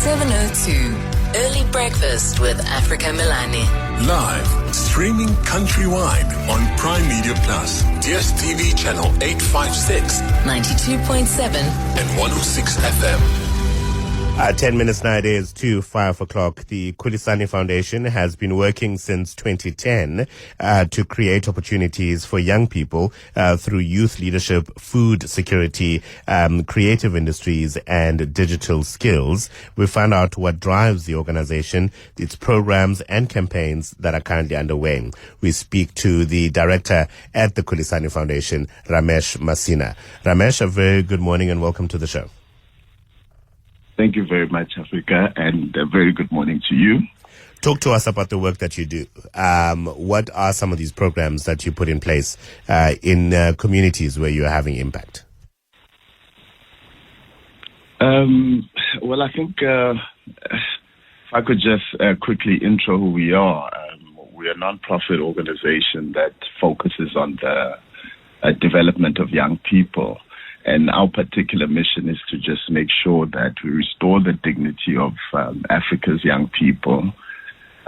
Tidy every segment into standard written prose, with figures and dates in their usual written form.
702. Early Breakfast with Africa Melane. Live, streaming countrywide on Prime Media Plus, DSTV channel 856, 92.7 and 106 FM. 10 minutes now, it is to 5 o'clock. The Khulisani Foundation has been working since 2010 to create opportunities for young people through youth leadership, food security, creative industries, and digital skills. We found out what drives the organization, its programs and campaigns that are currently underway. We speak to the director at the Khulisani Foundation, Ramesh Masina. Ramesh, a very good morning and welcome to the show. Thank you very much, Africa, and a very good morning to you. Talk to us about the work that you do. What are some of these programs that you put in place in communities where you are having impact? Well, I think if I could just quickly intro who we are. We're a non-profit organization that focuses on the development of young people. And our particular mission is to just make sure that we restore the dignity of Africa's young people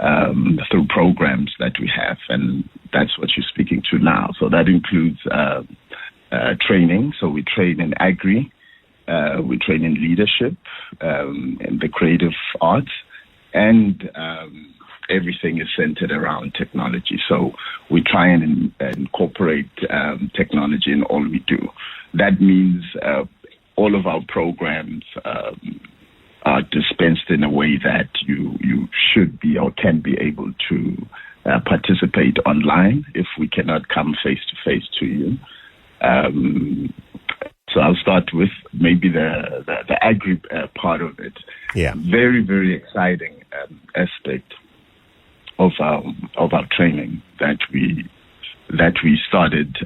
through programs that we have. And that's what you're speaking to now. So that includes training. So we train in agri, we train in leadership, in the creative arts, and everything is centered around technology. So we try and incorporate technology in all we do. That means all of our programs are dispensed in a way that you should be or can be able to participate online if we cannot come face-to-face to you. So I'll start with maybe the agri part of it. Yeah. Very, very exciting aspect of our training that we started.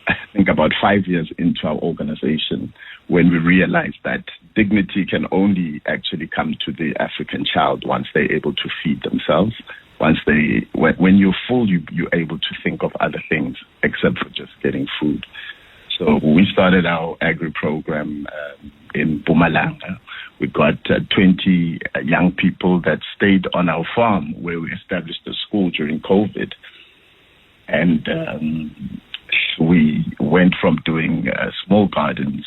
I think about 5 years into our organization, when we realized that dignity can only actually come to the African child once they're able to feed themselves. When you're full, you're able to think of other things except for just getting food. So we started our agri program in Mpumalanga. We got 20 young people that stayed on our farm where we established a school during COVID. And we went from doing small gardens,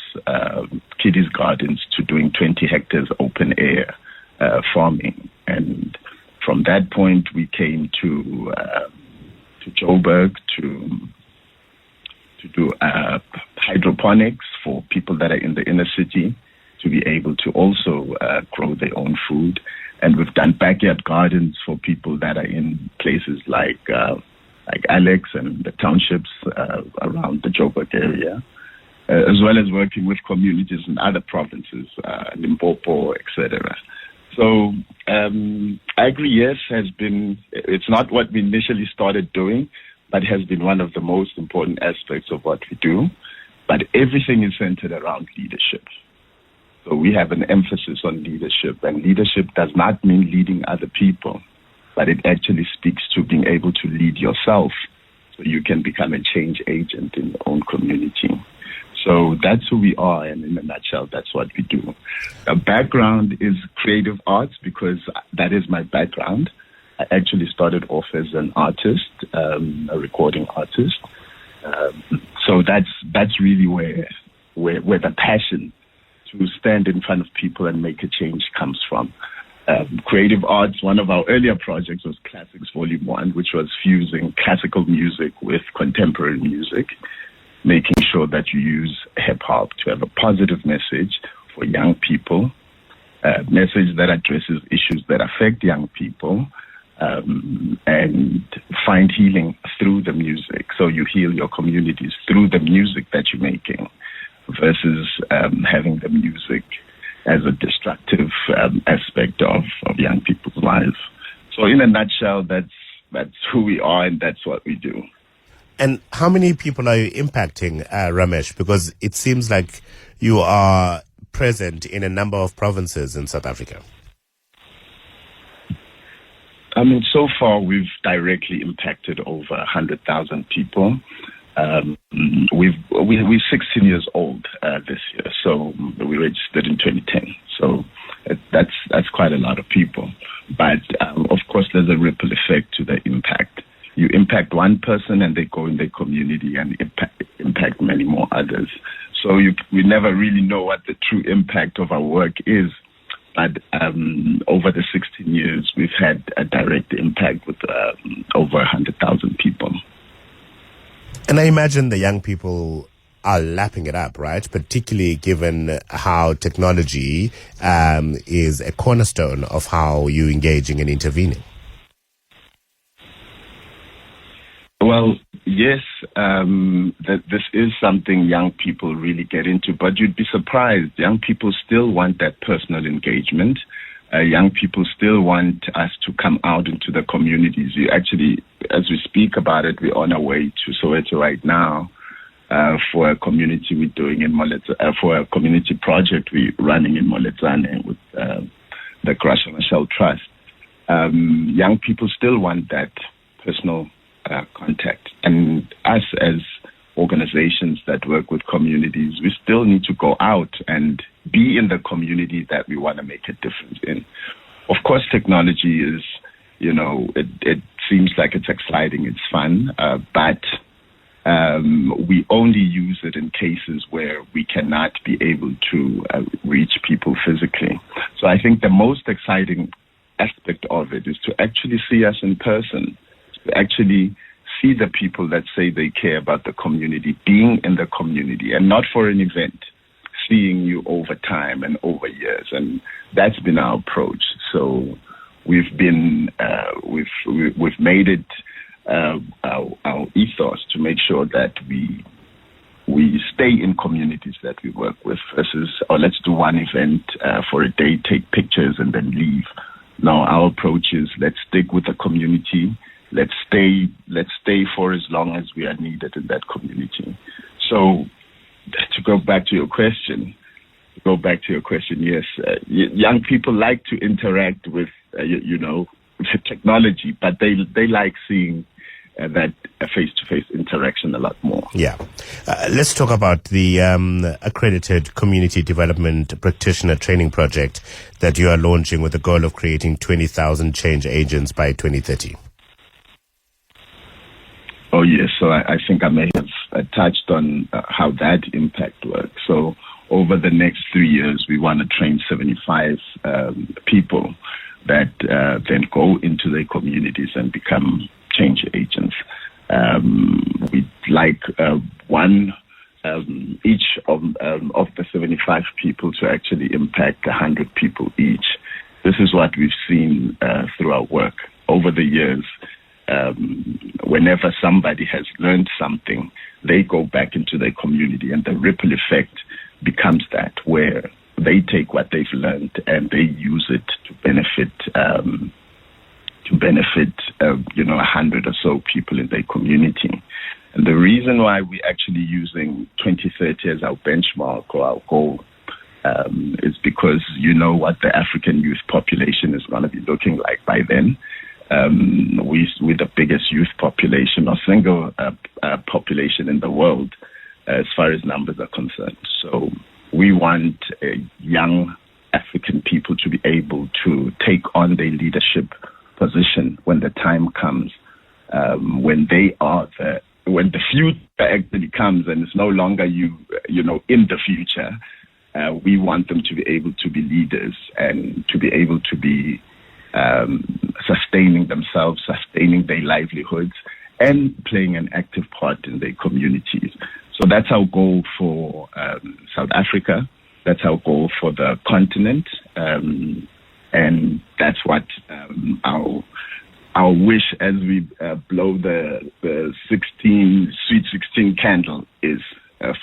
kiddies gardens, to doing 20 hectares open air farming. And from that point, we came to Joburg to do hydroponics for people that are in the inner city to be able to also grow their own food. And we've done backyard gardens for people that are in places like Alex and the townships around the Joburg area, as well as working with communities in other provinces, Limpopo, etc. So agri, yes, it's not what we initially started doing, but has been one of the most important aspects of what we do. But everything is centered around leadership. So we have an emphasis on leadership, and leadership does not mean leading other people, but it actually speaks to being able to lead yourself so you can become a change agent in your own community. So that's who we are, and in a nutshell, that's what we do. Our background is creative arts because that is my background. I actually started off as an artist, a recording artist. So that's really where the passion to stand in front of people and make a change comes from. Creative arts, one of our earlier projects was Classics Volume 1, which was fusing classical music with contemporary music, making sure that you use hip-hop to have a positive message for young people, a message that addresses issues that affect young people, and find healing through the music. So you heal your communities through the music that you're making versus having the music as a destructive aspect of young people's lives. So in a nutshell, that's who we are and that's what we do. And how many people are you impacting, Ramesh? Because it seems like you are present in a number of provinces in South Africa. I mean, so far we've directly impacted over 100,000 people. We're 16 years old this year, so we registered in 2010. So it's quite a lot of people. But of course, there's a ripple effect to the impact. You impact one person and they go in their community and impact many more others. So we never really know what the true impact of our work is. But over the 16 years, we've had a direct impact with over 100,000 people. And I imagine the young people are lapping it up, right? Particularly given how technology is a cornerstone of how you're engaging and intervening. Well, yes, this is something young people really get into, but you'd be surprised. Young people still want that personal engagement. Young people still want us to come out into the communities. We actually, as we speak about it, we're on our way to Soweto right now for a community we're doing in for a community project we're running in Moletsane with the Gracia Michelle Trust. Young people still want that personal contact. And us as organizations that work with communities, we still need to go out and be in the community that we want to make a difference in. Of course, technology is, it seems like it's exciting, it's fun, but we only use it in cases where we cannot be able to reach people physically. So I think the most exciting aspect of it is to actually see us in person, to actually see the people that say they care about the community, being in the community, and not for an event, seeing you over time and over years. And that's been our approach. So we've made it our ethos to make sure that we stay in communities that we work with versus, let's do one event for a day, take pictures and then leave. No, our approach is let's stick with the community. Let's stay for as long as we are needed in that community. So to go back to your question, yes, young people like to interact with, technology, but they like seeing that face-to-face interaction a lot more. Yeah. Let's talk about the accredited community development practitioner training project that you are launching with the goal of creating 20,000 change agents by 2030. Oh, yes. So I think I may have touched on how that impact works. So over the next 3 years, we want to train 75 people that then go into their communities and become change agents. We'd like each of the 75 people to actually impact 100 people each. This is what we've seen through our work over the years. Whenever somebody has learned something, they go back into their community, and the ripple effect becomes that, where they take what they've learned and they use it to benefit 100 or so people in their community. And the reason why we're actually using 2030 as our benchmark or our goal is because what the African youth population is going to be looking like by then. We're the biggest youth population or single population in the world as far as numbers are concerned. So we want young African people to be able to take on their leadership position when the time comes, when the future actually comes and it's no longer in the future. We want them to be able to be leaders and to be able to be sustaining themselves, sustaining their livelihoods, and playing an active part in their communities. So that's our goal for South Africa. That's our goal for the continent. And that's what our wish as we blow the Sweet 16 candle is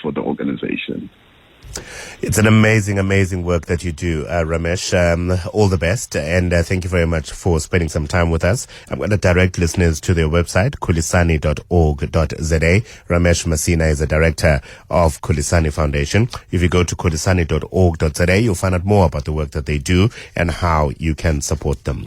for the organization. It's an amazing, amazing work that you do, Ramesh. All the best, and thank you very much for spending some time with us. I'm going to direct listeners to their website, khulisani.org.za. Ramesh Masina is the director of Khulisani Foundation. If you go to khulisani.org.za, you'll find out more about the work that they do and how you can support them.